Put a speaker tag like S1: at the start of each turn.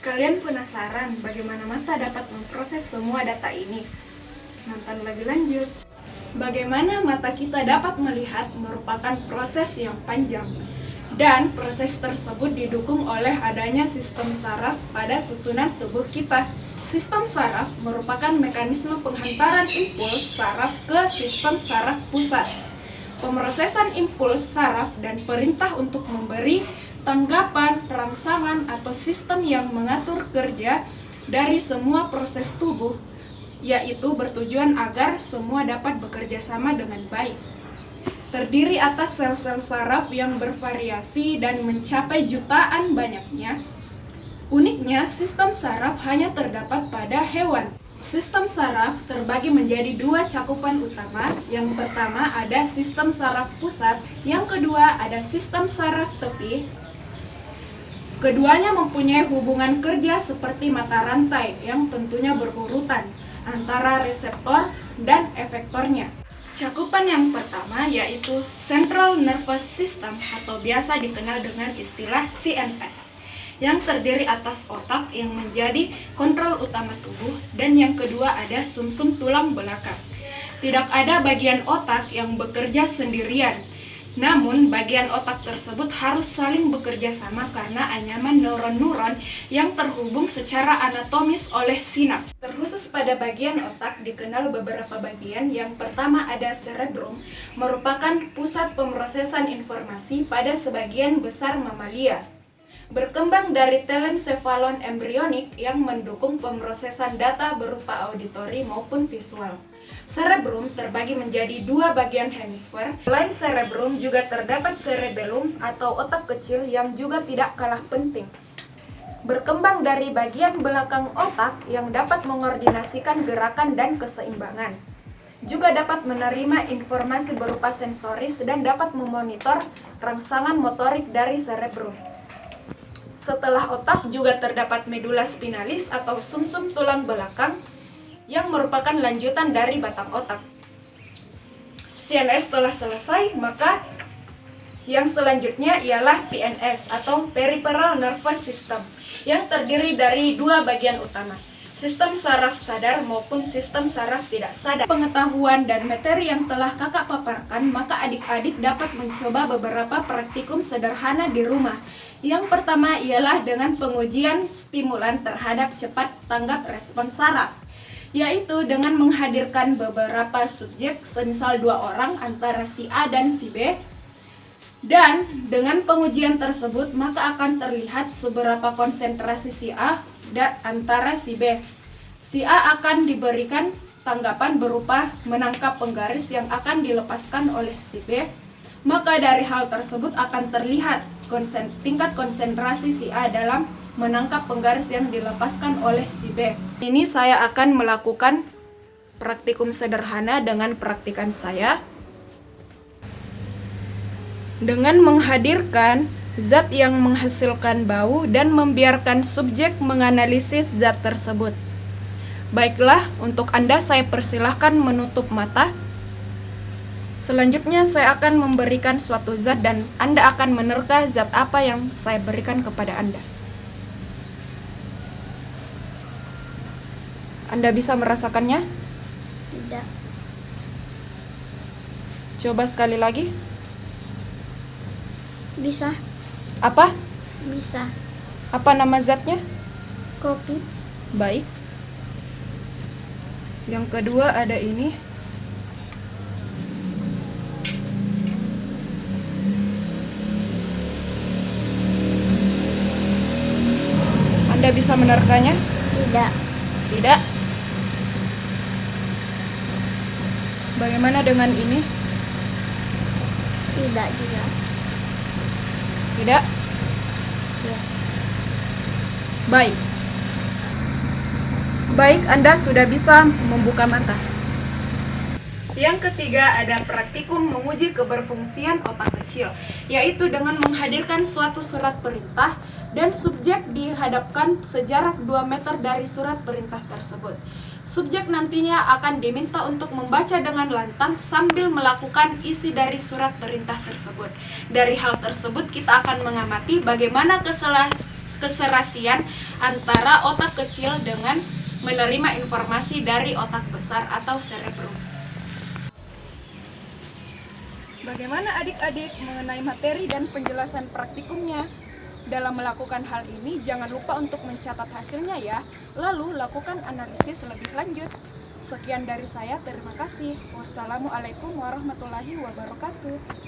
S1: Kalian penasaran bagaimana mata dapat memproses semua data ini? Nonton lebih lanjut. Bagaimana mata kita dapat melihat merupakan proses yang panjang, dan proses tersebut didukung oleh adanya sistem saraf pada susunan tubuh kita. Sistem saraf merupakan mekanisme penghantaran impuls saraf ke sistem saraf pusat. Pemrosesan impuls saraf dan perintah untuk memberi tanggapan, rangsangan, atau sistem yang mengatur kerja dari semua proses tubuh, yaitu bertujuan agar semua dapat bekerja sama dengan baik. Terdiri atas sel-sel saraf yang bervariasi dan mencapai jutaan banyaknya. Uniknya, sistem saraf hanya terdapat pada hewan. Sistem saraf terbagi menjadi dua cakupan utama. Yang pertama ada sistem saraf pusat, yang kedua ada sistem saraf tepi. Keduanya mempunyai hubungan kerja seperti mata rantai yang tentunya berurutan antara reseptor dan efektornya. Cakupan yang pertama yaitu Central Nervous System atau biasa dikenal dengan istilah CNS, yang terdiri atas otak yang menjadi kontrol utama tubuh, dan yang kedua ada sumsum tulang belakang. Tidak ada bagian otak yang bekerja sendirian, namun bagian otak tersebut harus saling bekerja sama karena anyaman neuron-neuron yang terhubung secara anatomis oleh sinaps. Terkhusus pada bagian otak dikenal beberapa bagian. Yang pertama ada cerebrum, merupakan pusat pemrosesan informasi pada sebagian besar mamalia. Berkembang dari telencephalon embrionik yang mendukung pemrosesan data berupa auditori maupun visual. Cerebrum terbagi menjadi dua bagian hemisfer. Selain cerebrum juga terdapat cerebellum atau otak kecil yang juga tidak kalah penting. Berkembang dari bagian belakang otak yang dapat mengordinasikan gerakan dan keseimbangan. Juga dapat menerima informasi berupa sensoris dan dapat memonitor rangsangan motorik dari cerebrum. Setelah otak juga terdapat medula spinalis atau sumsum tulang belakang yang merupakan lanjutan dari batang otak. CNS telah selesai, maka yang selanjutnya ialah PNS atau Peripheral Nervous System, yang terdiri dari dua bagian utama, sistem saraf sadar maupun sistem saraf tidak sadar. Pengetahuan dan materi yang telah kakak paparkan, maka adik-adik dapat mencoba beberapa praktikum sederhana di rumah. Yang pertama ialah dengan pengujian stimulan terhadap cepat tanggap respon saraf, yaitu dengan menghadirkan beberapa subjek, semisal 2 orang antara si A dan si B. Dan dengan pengujian tersebut maka akan terlihat seberapa konsentrasi si A dan antara si B. Si A akan diberikan tanggapan berupa menangkap penggaris yang akan dilepaskan oleh si B. Maka dari hal tersebut akan terlihat tingkat konsentrasi si A dalam menangkap penggaris yang dilepaskan oleh si B. Ini saya akan melakukan praktikum sederhana dengan praktikan saya. Dengan menghadirkan zat yang menghasilkan bau dan membiarkan subjek menganalisis zat tersebut. Baiklah, untuk Anda saya persilahkan menutup mata. Selanjutnya saya akan memberikan suatu zat dan Anda akan menerka zat apa yang saya berikan kepada Anda. Anda bisa merasakannya?
S2: Tidak.
S1: Coba sekali lagi.
S2: Bisa.
S1: Apa?
S2: Bisa.
S1: Apa nama zatnya?
S2: Kopi.
S1: Baik. Yang kedua ada ini. Anda bisa menerkanya?
S2: Tidak.
S1: Tidak. Bagaimana dengan ini?
S2: Tidak juga.
S1: Tidak.
S2: Ya.
S1: Baik. Baik, Anda sudah bisa membuka mata. Yang ketiga ada praktikum menguji keberfungsian otak kecil, yaitu dengan menghadirkan suatu surat perintah dan subjek dihadapkan sejarak 2 meter dari surat perintah tersebut. Subjek nantinya akan diminta untuk membaca dengan lantang sambil melakukan isi dari surat perintah tersebut. Dari hal tersebut kita akan mengamati bagaimana keserasian antara otak kecil dengan menerima informasi dari otak besar atau cerebrum. Bagaimana adik-adik mengenai materi dan penjelasan praktikumnya? Dalam melakukan hal ini, jangan lupa untuk mencatat hasilnya ya. Lalu, lakukan analisis lebih lanjut. Sekian dari saya, terima kasih. Wassalamualaikum warahmatullahi wabarakatuh.